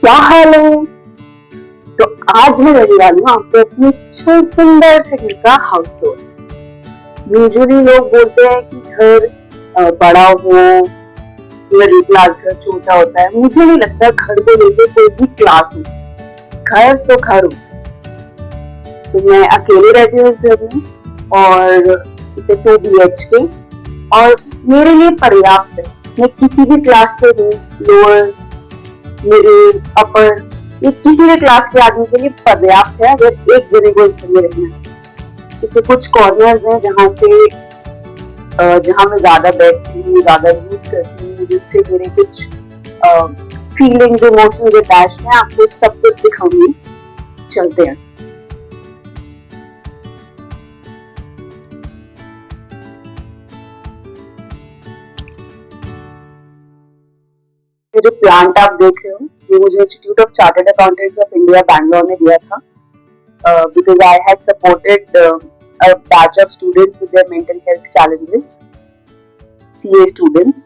क्या हाल है। तो आज मैं लेने वाली हूँ आपको अपनी सुंदर से घर का हाउस टूर। यूजुअली लोग बोलते हैं कि घर बड़ा हो, मिडिल क्लास घर छोटा होता है। मुझे नहीं लगता घर को लेके कोई भी क्लास हो। घर तो घर हो। तो मैं अकेले रहती हूँ इस घर में और इसे 2 BHK और मेरे लिए पर्याप्त है। मैं किसी भी क्लास से हूँ, लोअर, मिडिल, अपर, ये किसी भी क्लास के आदमी के लिए पर्याप्त है अगर एक जने को इस घर में रहना है। इसके कुछ कॉर्नर्स हैं जहाँ मैं ज्यादा बैठती हूँ, ज्यादा यूज करती हूँ, जिनसे मेरे कुछ फीलिंग्स, इमोशंस अटैच हैं। आपको सब कुछ दिखाऊंगी, चलते हैं। ये जो प्लांट आप देख रहे हो, ये मुझे institute of chartered accountants of India Bangalore ने दिया था, because I had supported a batch of students with their mental health challenges, CA students.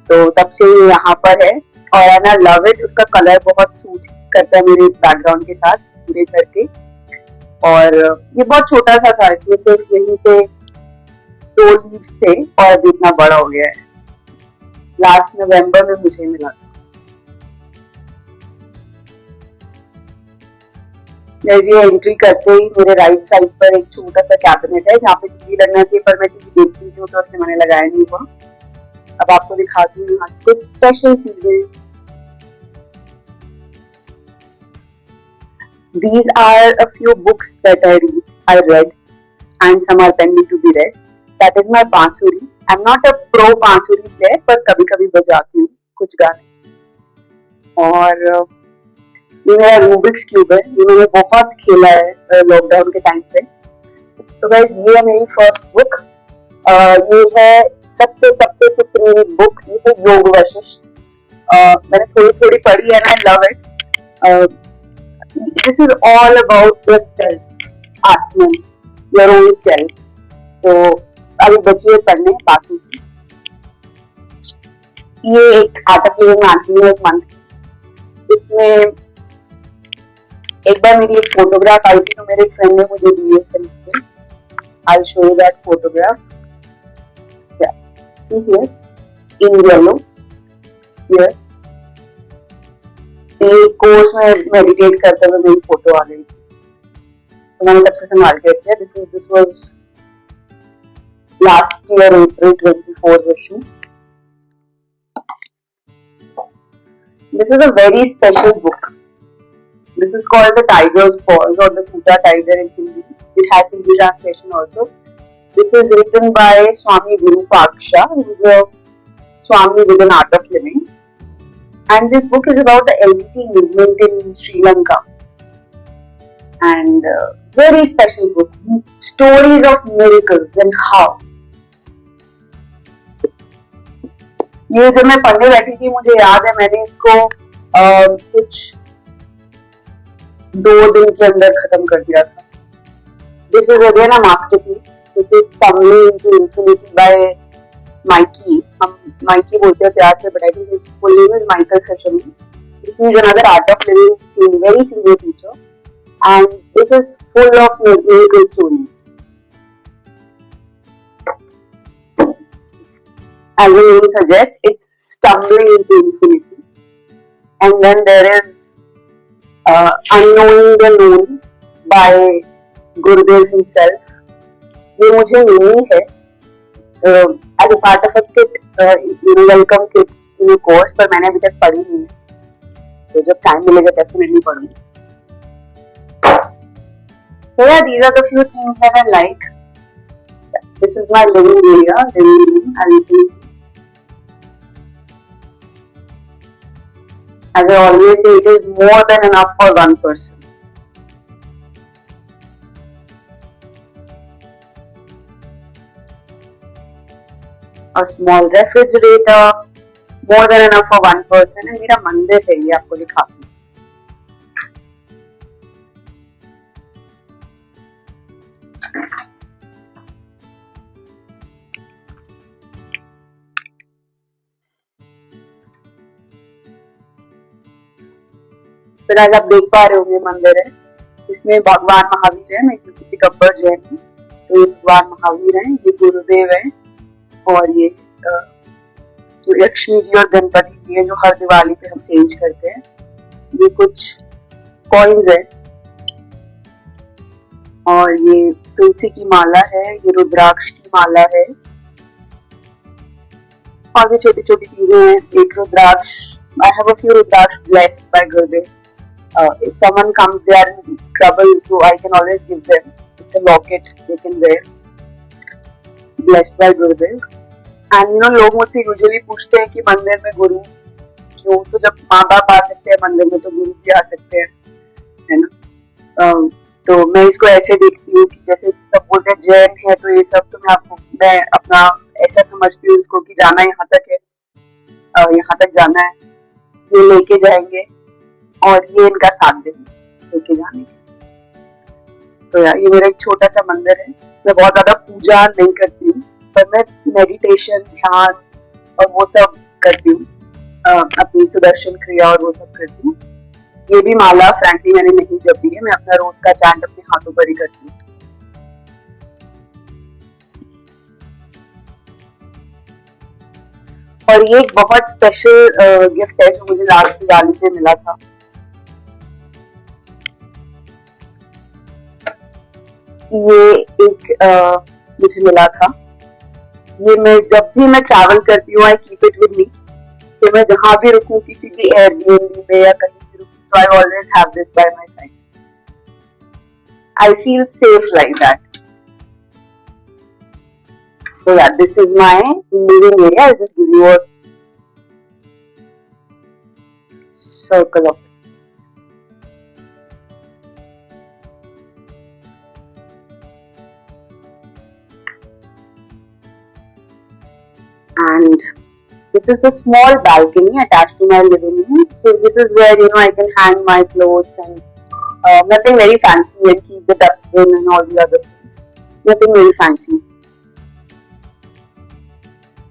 तो तब से ये यहाँ पर है और I love it. उसका कलर बहुत सूट करता है मेरे बैकग्राउंड के साथ, पूरे घर के। और ये बहुत छोटा सा था, इसमें सिर्फ यहीं पे 2 लीव्स थे और अभी इतना बड़ा हो गया है। लास्ट नवंबर में मुझे मिला था। जैसे ये एंट्री करते ही मेरे राइट साइड पर एक छोटा सा कैबिनेट है जहाँ पे टीवी लगना चाहिए, पर मैं टीवी देखती हूँ तो उसने मैंने लगाया नहीं हुआ। अब आपको दिखाती हूँ यहाँ कुछ स्पेशल चीजें। These are a few books that I read and some are pending to be read. That is my बांसुरी. I'm not a pro बांसुरी player, पर कभी कभी बजाती हूँ कुछ गाने। और ये मेरा रूबिक्स क्यूब है, ये मैंने बहुत खेला है लॉकडाउन के टाइम पे। तो गाइस, ये है मेरी फर्स्ट बुक। ये है सबसे सबसे सुप्रीम बुक, ये है योग वशिष्ठ। मैंने थोड़ी थोड़ी पढ़ी है, I love it. This is all about your self, Atman, your own self. तो अभी बचिए पढ़ने बाकी की। ये एक आर्ट ऑफ लिविंग मैगजीन है, एक मंथ। इसमें एक बार मेरी एक फोटोग्राफ आई थी तो मेरे फ्रेंड ने मुझे दी है खरीद के। I'll show you that photograph. Yeah, see here in yellow here. ये कोर्स में मेडिटेट करते हुए मेरी फोटो आ गई थी, तो मैंने तब से संभाल के रखा है। This was last year April 24 issue. This is a very special book. This is called The Tiger's Paws or The Kuta Tiger in Hindi. It has Hindi translation also. This is written by Swami Virupaksha, who is a Swami with an art of living. And this book is about the LDT movement in Sri Lanka. And very special book. Stories of miracles and how. ये जब मैं पढ़ने बैठी थी, मुझे याद है मैंने इसको कुछ 2 दिन के अंदर खत्म कर दिया था। This is again a masterpiece. This is Stumbling into Infinity by Mikey. हम Mikey बोलते हैं प्यार से, but I think his full name is Michael Khashoggi. He is another art of living, very senior teacher, and this is full of miracle stories. As the name suggests, it's stumbling into infinity, and then there is Unknowing the Known by Gurudev himself. ये मुझे मिली है as a part of a kit, welcome kit in a course, पर मैंने अभी तक पढ़ी नहीं है, तो जब टाइम मिलेगा definitely पढ़ूंगी। So yeah, these are the few things that I like. This is my living area, living room, as you can see. As I always say, it is more than enough for one person. A small refrigerator, more than enough for one person. And मेरा मंदिर है, ये आपको दिखाती हूँ। फिर आज आप देख पा रहे होंगे मंदिर है, इसमें भगवान महावीर है, मैं क्योंकि गब्बर जैन हूँ तो ये भगवान महावीर है, ये गुरुदेव है और ये जो लक्ष्मी जी और गणपति जी है जो हर दिवाली पे हम चेंज करते हैं। ये कुछ कॉइन्स है और ये तुलसी की माला है, ये रुद्राक्ष की माला है और भी छोटी छोटी चीजें हैं। एक रुद्राक्ष, I have a few rudraksha blessed by Gurudev. If someone comes they are in trouble, so I can always give them. It's a locket they can wear, blessed by Gurudev. And you know, लोग मुझसे usually पूछते हैं कि मंदिर में गुरु क्यों, तो जब माँ बाप आ सकते हैं मंदिर में तो गुरु भी आ सकते हैं, है ना। तो मैं इसको ऐसे देखती हूँ कि जैसे सब बोलते हैं जैन है तो ये सब, तो मैं अपना ऐसा समझती हूँ इसको कि जाना यहाँ तक है, यहाँ तक जाना है, ये लेके जाएंगे और ये इनका साथ देंगे लेके जाने के। तो यार ये मेरा एक छोटा सा मंदिर है, मैं बहुत ज्यादा पूजा नहीं करती हूँ पर मैं मेडिटेशन, ध्यान और वो सब करती हूँ, अपनी सुदर्शन क्रिया और वो सब करती हूँ। ये भी माला फ्रैंकली मैंने नहीं जपी है, मैं अपना रोज का चैंट अपने हाथों पर ही करती हूँ। और ये एक बहुत स्पेशल गिफ्ट है जो मुझे लास्ट दिवाली पे मिला था। ये एक मुझे मिला था, ये मैं जब भी मैं ट्रैवल करती हूँ I keep it with me, तो मैं जहाँ भी रुकूं किसी भी एयरबीएनबी में या कहीं भी रुकूं तो I always have this by my side. I feel safe like that. So yeah, this is my living area. I'll just give you a circle of this. And this is a small balcony attached to my living room. So this is where I can hang my clothes and nothing very fancy, and keep the dustbin and all the other things. Nothing very fancy.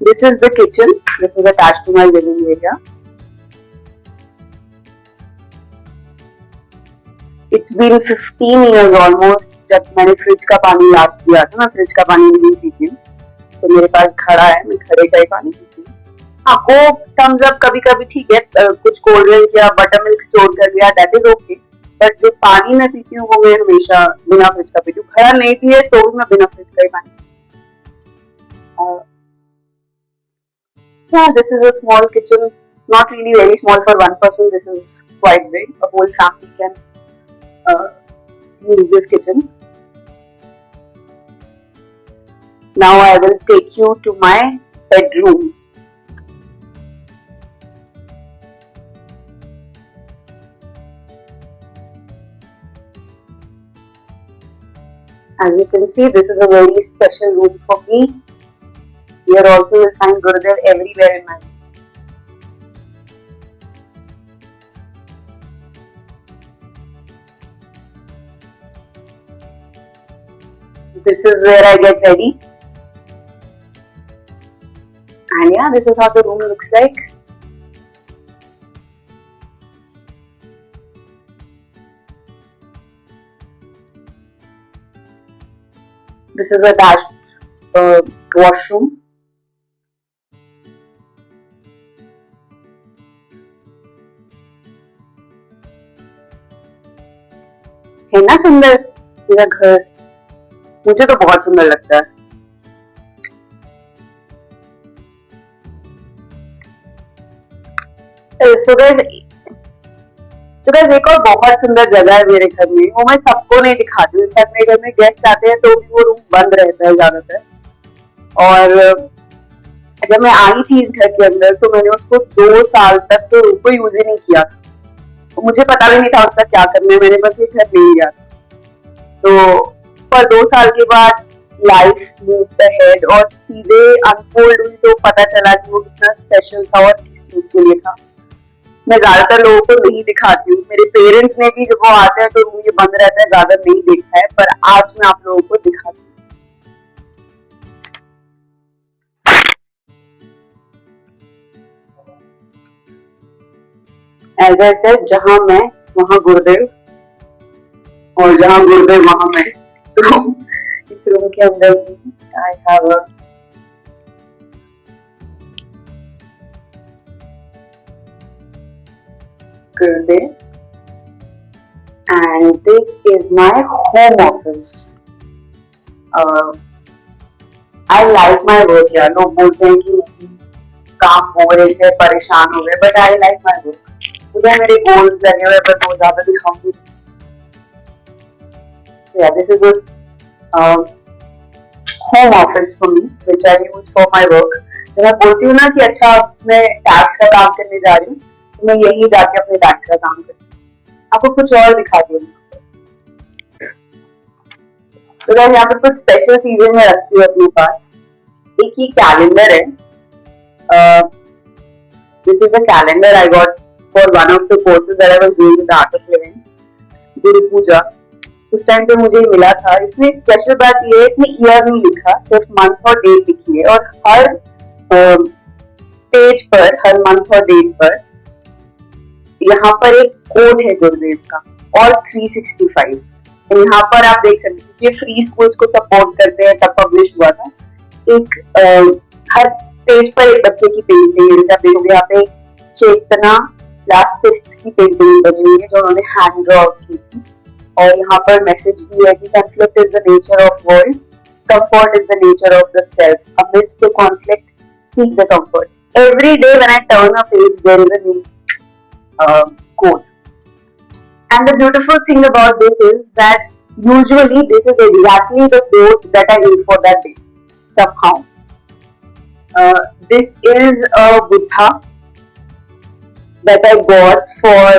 This is the kitchen. This is attached to my living area. It's been 15 years almost जब मैंने fridge का पानी last पिया था। मैं fridge का पानी नहीं पीती हूँ, तो मेरे पास घड़ा है, मैं घड़े का ही पानी पीती हूँ। हाँ, कोक, थम्स अप कभी कभी ठीक है, कुछ कोल्ड ड्रिंक या बटर मिल्क स्टोर कर लिया, दैट इज ओके। बट जो पानी मैं पीती हूँ वो मैं हमेशा बिना फ्रिज का पीती हूँ। घड़ा नहीं पिए तो भी मैं बिना फ्रिज का ही पानी। Yeah, this is a small kitchen, not really very small for one person. This is quite big. A whole family can use this kitchen. Now I will take you to my bedroom. As you can see, this is a very special room for me. Here also you will find Gurudev everywhere in my room. This is where I get ready. And yeah, this is how the room looks like. This is a dash washroom. है ना सुंदर मेरा घर? मुझे तो बहुत सुंदर लगता है। So guys, एक और बहुत सुंदर जगह है मेरे घर में, वो मैं सबको नहीं दिखाती हूँ। इनफैक्ट मेरे घर में गेस्ट आते हैं तो भी वो रूम बंद रहता है ज्यादातर। और जब मैं आई थी इस घर के अंदर तो मैंने उसको 2 साल तक तो रूम को यूज ही नहीं किया था। तो मुझे पता भी नहीं था उसका क्या करना है, मैंने बस ये घर ले लिया। तो पर 2 साल के बाद लाइफ मूव्ड अहेड और चीजें अनफोल्ड हुई तो पता चला कि वो कितना स्पेशल था और किस चीज के लिए था। मैं ज्यादातर लोगों को नहीं दिखाती हूँ। मेरे पेरेंट्स ने भी जब वो आते हैं तो रूम ये बंद रहता है, ज्यादा नहीं देखा है, पर आज मैं आप लोगों को दिखाती हूँ। As I said, जहाँ मैं वहां गुरुदेव, और जहां गुरुदेव वहां मैं। तो इस रूम के अंदर भी I have a Gurudev, and this is my home office. I like my work यार। लोग बोलते हैं कि काम हो रहे थे, परेशान हो गए, but I like my work. मुझे मेरे गोल्स लगे हुए, पर वो ज्यादा दिखाऊंगी। So yeah, this is a home office for me, which I use for my work. तो मैं बोलती हूँ ना कि अच्छा मैं टैक्स का काम करने जा रही हूँ, तो मैं यही जाके अपने टैक्स का काम करती हूँ। आपको कुछ और दिखाती हूँ। तो मैं यहाँ पर कुछ स्पेशल चीजें मैं रखती हूँ अपने पास। एक ही कैलेंडर है। This is a calendar I got for one of the courses that I was doing with the Art of Living, गुरु पूजा। उस टाइम पे मुझे मिला था। इसमें स्पेशल बात ये है, इसमें ईयर नहीं लिखा, सिर्फ मंथ और डेट लिखी है, और हर पेज पर, हर मंथ और डेट पर यहाँ पर एक कोड है गुरुदेव का, और 365। यहाँ पर आप देख सकते हैं कि फ्री स्कूल्स को सपोर्ट करते हैं, तब पब्लिश हुआ था। एक हर पेज पर एक बच्चे की पेंटिंग है। जैसे आप देखोगे यहाँ पे चेतना क्लास 6 की पेंटिंग बनी हुई है, जो उन्होंने हैंड ड्रॉ की थी। और यहाँ पर मैसेज भी है कि conflict is the nature of world, comfort is the nature of the self. Amidst the conflict, seek the comfort. Every day when I turn a page, there is a new quote. And the beautiful thing about this is that usually this is exactly the quote that I need for that day. Somehow. This is a Buddha that I got for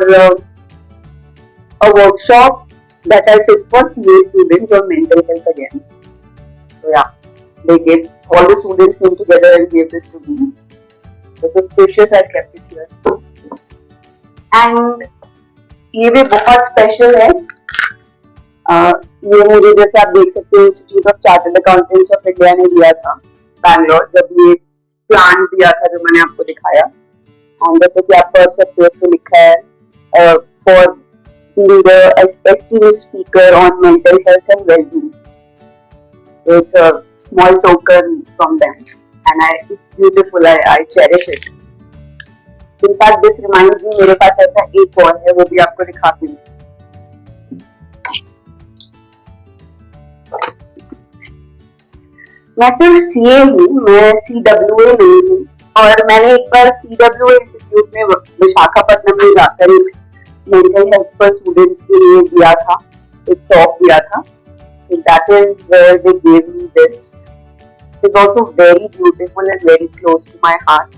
a workshop that I took for CA students on mental health again. So yeah, all the students came together and gave this to me. This is precious, I kept it here. And ये भी बहुत special है। ये मुझे, जैसे आप देख सकते हैं, institute of chartered accountants of India ने दिया था बैंगलोर, जब ये प्लान दिया था जो मैंने आपको दिखाया। और जैसे कि आप पढ़ सकते हो, उस पर लिखा है for being the esteemed speaker on mental health and well-being. So it's a small token from them, and it's beautiful. I cherish it. In fact, this reminds me, मेरे पास ऐसा एक और है, वो भी आपको दिखाती हूँ। मैं सिर्फ CA हूँ, मैं CWA नहीं हूँ। और मैंने एक बार CWA इंस्टीट्यूट में विशाखापट्टनम में जाकर एक मेंटल हेल्थ पर स्टूडेंट्स के लिए दिया था, एक टॉक दिया था। So that is where they gave me this. It's also very beautiful and very close to my heart.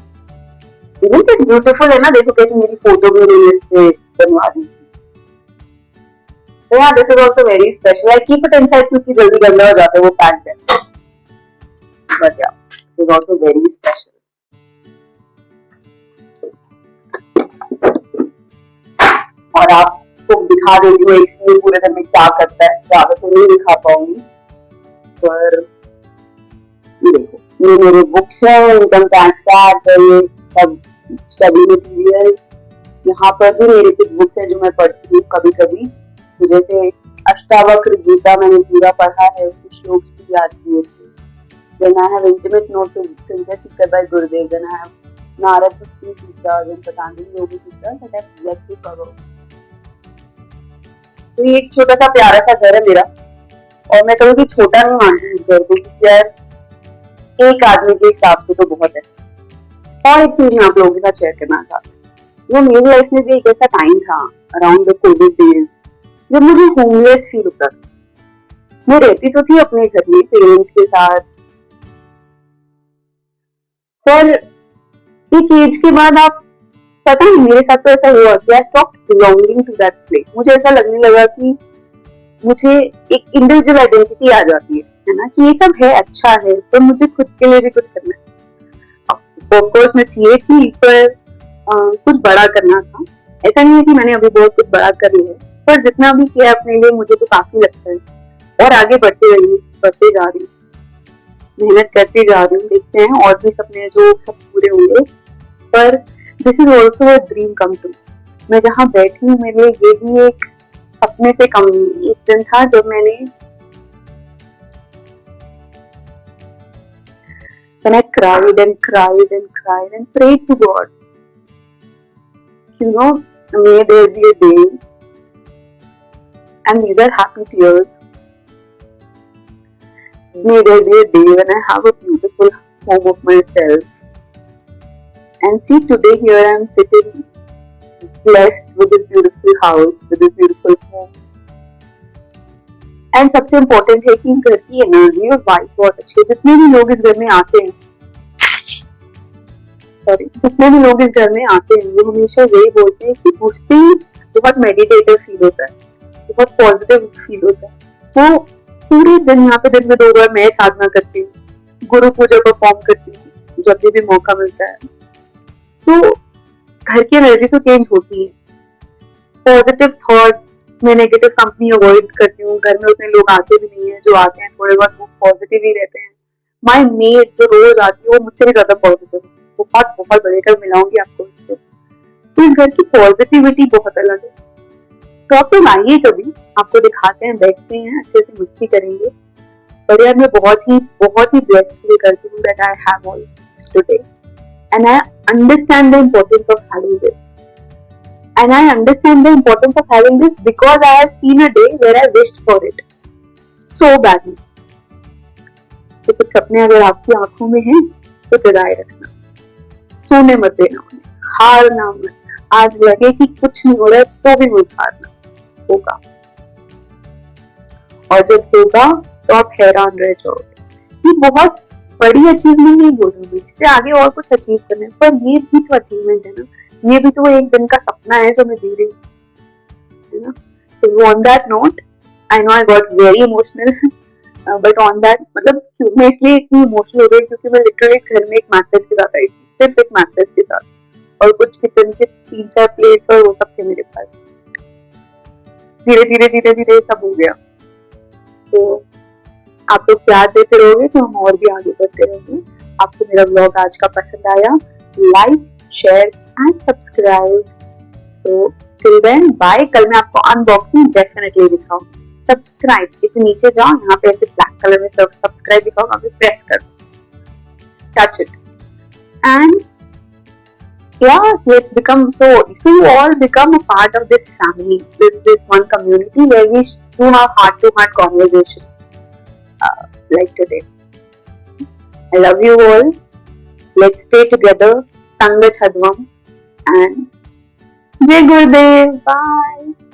Isn't it beautiful? है ना? देखो कैसे मेरी फोटो भी मैंने इस पे बनवा दी थी। So yeah, this is also very special. I keep it inside क्योंकि जल्दी गंदा हो जाता है, वो पैक्ड है। But yeah, this is also very special. और आपको दिखा देती हूँ एक सीन पूरे दिन में क्या करता है। ज्यादा तो नहीं दिखा पाऊंगी, पर ये देखो, ये मेरे बुक्स है, इनकम टैक्स एक्ट, ये सब स्टडी मटेरियल। यहाँ पर भी मेरे कुछ बुक्स है जो मैं पढ़ती हूँ कभी कभी। तो जैसे अष्टावक्र गीता मैंने पूरा पढ़ा है, उसके श्लोक भी याद किए थे। Then I have intimate note to Synthesis by Gurudev. Then I have Narad Bhakti Sutras and Patanjali Yoga Sutras that I have yet to cover. तो ये एक छोटा सा प्यारा सा घर है मेरा, और मैं कहूँ कि छोटा नहीं मानती इस घर को, क्योंकि यार एक आदमी के हिसाब से तो बहुत है। और एक चीज मैं आप लोगों के साथ शेयर करना चाहती हूँ। वो मेरी लाइफ में भी एक ऐसा टाइम था अराउंड द कोविड डेज जब मुझे होमलेस फील होता था। मैं रहती तो थी अपने घर में पेरेंट्स के साथ, पर एक एज के बाद आप, पता नहीं मेरे साथ तो ऐसा हुआ कि I stopped belonging to that place. मुझे ऐसा लगने लगा कि मुझे एक इंडिविजुअल आइडेंटिटी आ जाती है ना, कि ये सब है, अच्छा है, तो मुझे खुद के लिए भी कुछ करना है। ऑफ कोर्स मैं सीए थी, पर कुछ बड़ा करना था। ऐसा नहीं है कि मैंने अभी बहुत कुछ बड़ा कर लिया, पर जितना भी किया अपने लिए मुझे तो काफी लगता है, और आगे बढ़ते जा रही हूँ, मेहनत करते जा रही हूँ। देखते हैं और भी सपने जो सब पूरे होंगे, पर this is also a dream come true. मैं जहाँ बैठी हूँ मेरे लिए ये भी एक सपने से कम नहीं। एक दिन था जब मैंने when I cried and cried and cried and prayed to God, you know, may there be a day, and these are happy tears, may there be a day when I have a beautiful home of myself. And see, today here I am sitting blessed with this beautiful house, with this beautiful home. And सबसे important है कि इस घर की energy और vibe बहुत अच्छी है। जितने भी लोग इस घर में आते हैं, जितने भी लोग इस घर में आते हैं वो हमेशा यही बोलते हैं कि पूछते ही बहुत मेडिटेटिव फील होता है, बहुत पॉजिटिव फील होता है। वो पूरे दिन यहाँ पे दिन में 2 बार मैं साधना करती हूँ, गुरु पूजा परफॉर्म करती हूँ जब भी मौका मिलता है। तो घर की एनर्जी तो चेंज होती है। पॉजिटिव थॉट्स, मैं नेगेटिव कंपनी अवॉइड करती हूँ। घर में उतने लोग आते भी नहीं है, जो आते हैं थोड़े बहुत वो पॉजिटिव ही रहते हैं। माई मेड जो रोज आती है वो मुझसे भी ज्यादा पॉजिटिव है, बहुत बहुत बढ़िया मिलाऊंगी आपको इससे। तो इस घर की पॉजिटिविटी बहुत अलग है। तो आप लोग आइए कभी, आपको दिखाते हैं, बैठते हैं, अच्छे से मस्ती करेंगे। पर यार मैं बहुत ही ब्लेस्ड फील करती हूँ that I have all this today and I understand the importance of having this. And I understand the importance of having this because I have seen a day where I wished for it so badly. तो कुछ सपने अगर आपकी आंखों में हैं तो जगाए रखना, सोने मत देना उन्हें, हारना मत। आज लगे कि कुछ नहीं हो रहा है तो भी मत हारना, होगा। और जब होगा तो आप हैरान रह जाओगे। ये बहुत बड़ी अचीवमेंट नहीं बोलूंगी, इससे आगे और कुछ अचीव करना है, पर ये भी तो अचीवमेंट है ना। ये भी तो एक दिन का सपना है जो मैं जी रही हूँ, है ना। So on that note, I know I got very emotional, but on that मतलब मैं इसलिए इतनी इमोशनल हो गई क्योंकि मैं लिटरली घर में एक मैट्रेस के साथ आई थी, सिर्फ एक मैट्रेस के साथ, और कुछ किचन के 3-4 प्लेट्स और वो सब थे मेरे पास। धीरे धीरे सब हो गया। तो आप लोग प्यार देते रहोगे तो हम और भी आगे बढ़ते रहेंगे। आपको मेरा व्लॉग आज का पसंद आया, like, share and subscribe. So till then bye. कल मैं आपको अनबॉक्सिंग डेफिनेटली दिखाऊंगी। सब्सक्राइब, इसे नीचे जाओ, यहाँ पे ऐसे ब्लैक कलर में सब्सक्राइब दिखाओ, वहाँ पे प्रेस कर दो, touch it, and yeah, let's become so you all become a part of this family, this one community where we do have heart-to-heart conversation like today. I love you all. Let's stay together. Sangha Chadvam and Jai Gurudev. Bye.